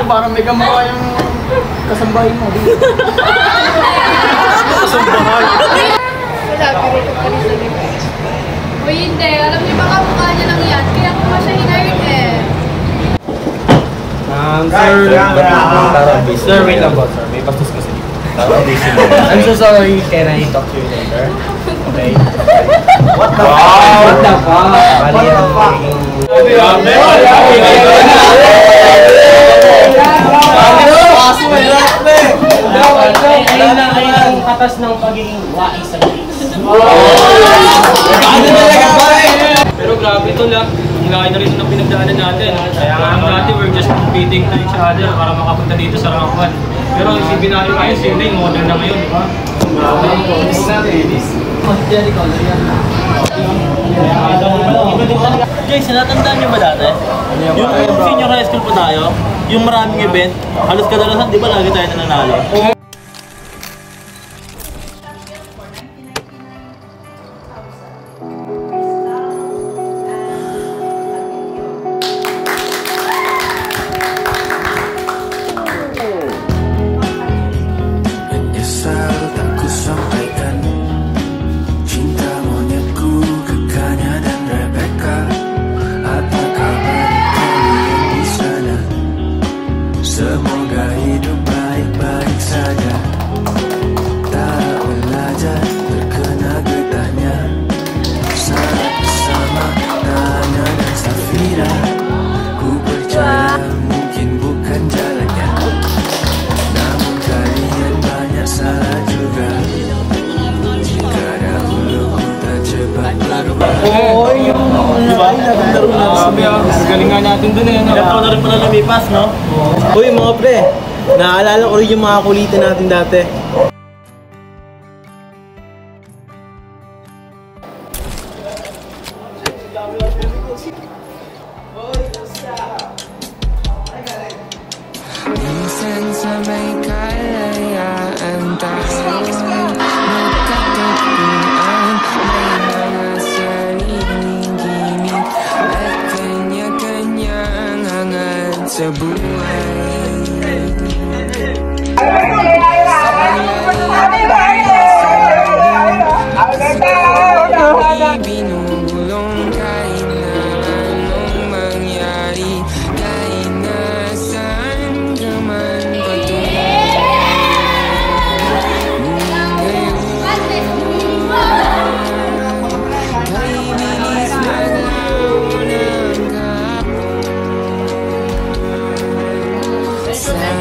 parang may kamukha yung kasambahay mo. Kasambahay? Wala, pero ito pa rin sa lipa. O hindi, alam niyo ba kamukha niya lang yan? Kaya kung siya hinarit eh. Sir, wait lang po, sir. May bastos kasi dito. I'm so sorry. Can I talk to you later? Okay. What the fuck? What the fuck? Ang katas ng pagiging wais sa Greece. Pero grabe ito lang. Ang laki na rin ng pinagdaanan natin. Kaya nga natin, we're just competing to each other para makapunta dito sa rank 1. Pero isipin natin kayo, sila yung model na ngayon, di ba? Guys, natandaan nyo ba dati? Yung senior high school pa tayo, yung maraming event, halos kadalasan, di ba lagi tayo nananalo? Semoga hidup baik-baik saja. Tak belajar terkena getahnya. Saat bersama Nana dan Safira, ku percaya mungkin bukan jalannya. Namun kalian banyak salah juga. Jika dahulu ku tak cepat berubah. Oh, yung laro na. Sabi galing nga natin dun eh. Ilang taon na rin pala lumipas, no? Uy, mga pre. Naalala ko rin yung mga kulitan natin dati. Minsan sa may kalayaan tayo nagkatagpuan. May mga sariling gimmick at kanya-kanyang hangad sa buhay. Binubulong kahit na anong mangyari, kahit na saan ka man patungo. Kay bilis maglaho ng kahapon. Sana'y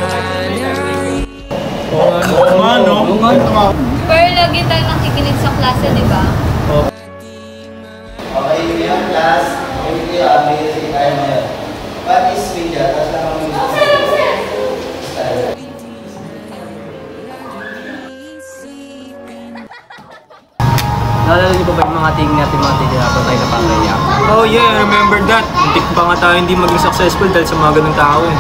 Pero lagi tayo nakikinig sa klase, di ba? Okay, yung class, everyday amazing tayo ngayon. What is media? Tapos lang ang Naalala niyo pa ba yung mga ting natin mga tinirapan tayo na pangaiyak? Oh yeah, I remember that. Muntik pa nga tayo hindi maging successful dahil sa mga ganung tao eh.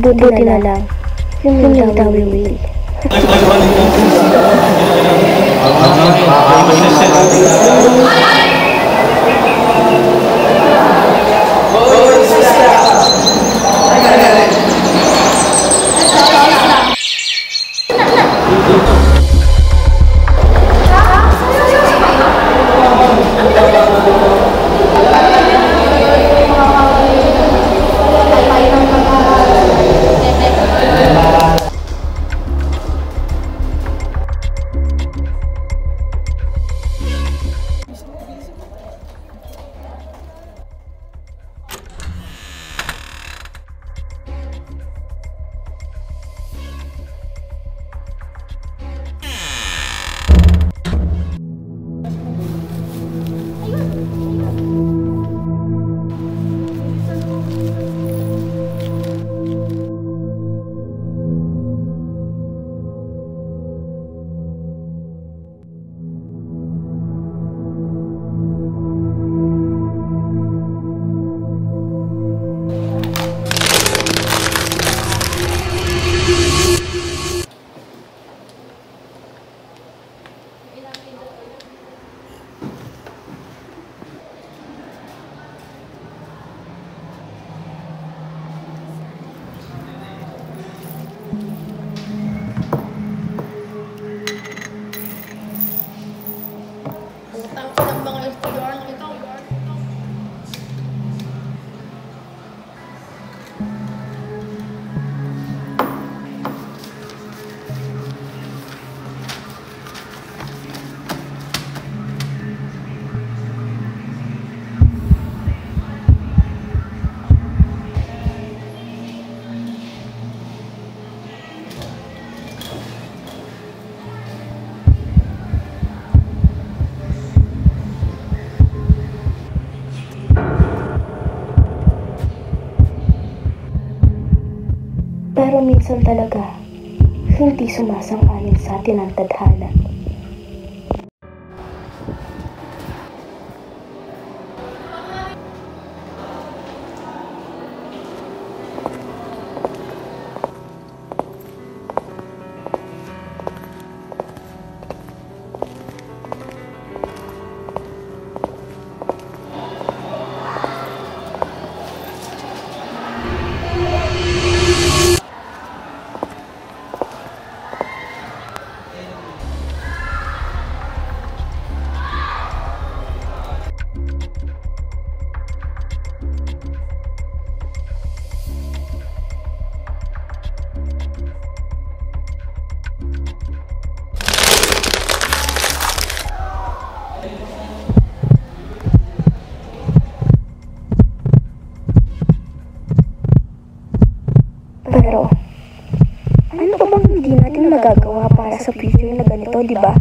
Buti na lang, yung nagdawing will. Pero minsan talaga, hindi sumasang-ayon sa atin ang tadhana. Pero, ano pa bang hindi natin magagawa para sa future na ganito, di ba?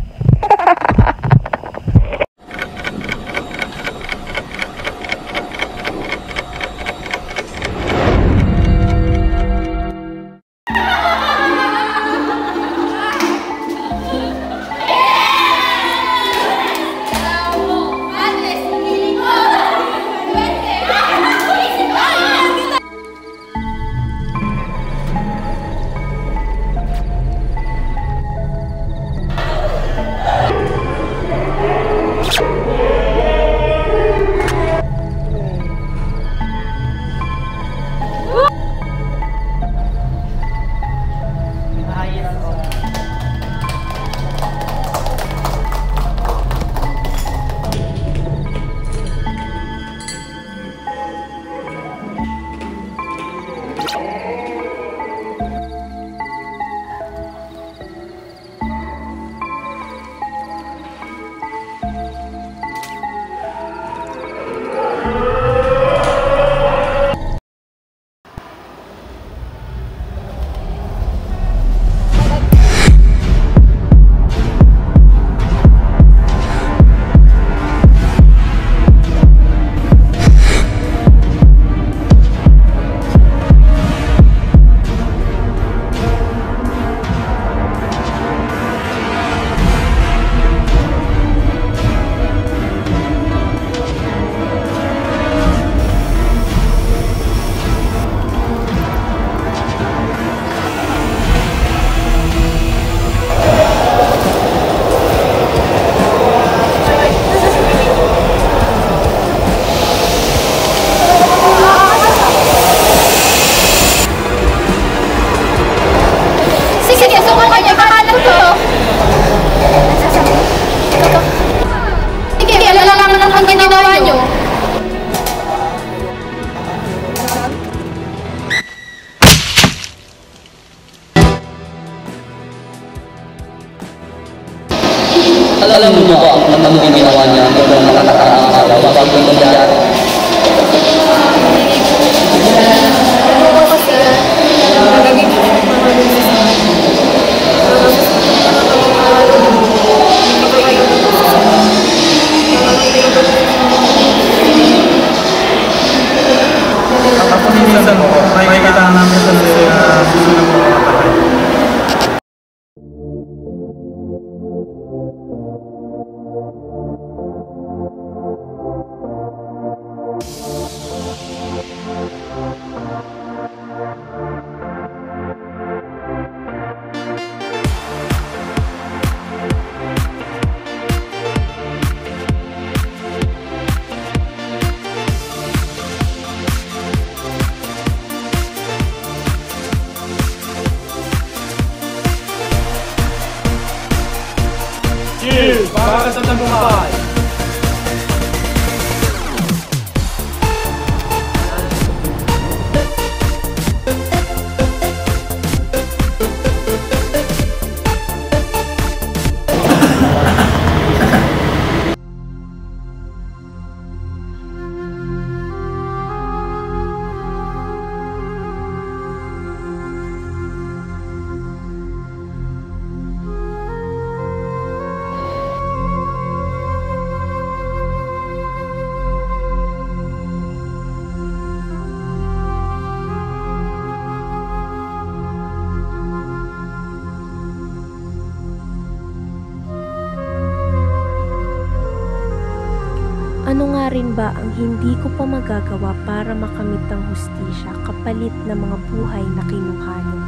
Ano nga rin ba ang hindi ko pa magagawa para makamit ang hustisya kapalit ng mga buhay na kinuha niyo?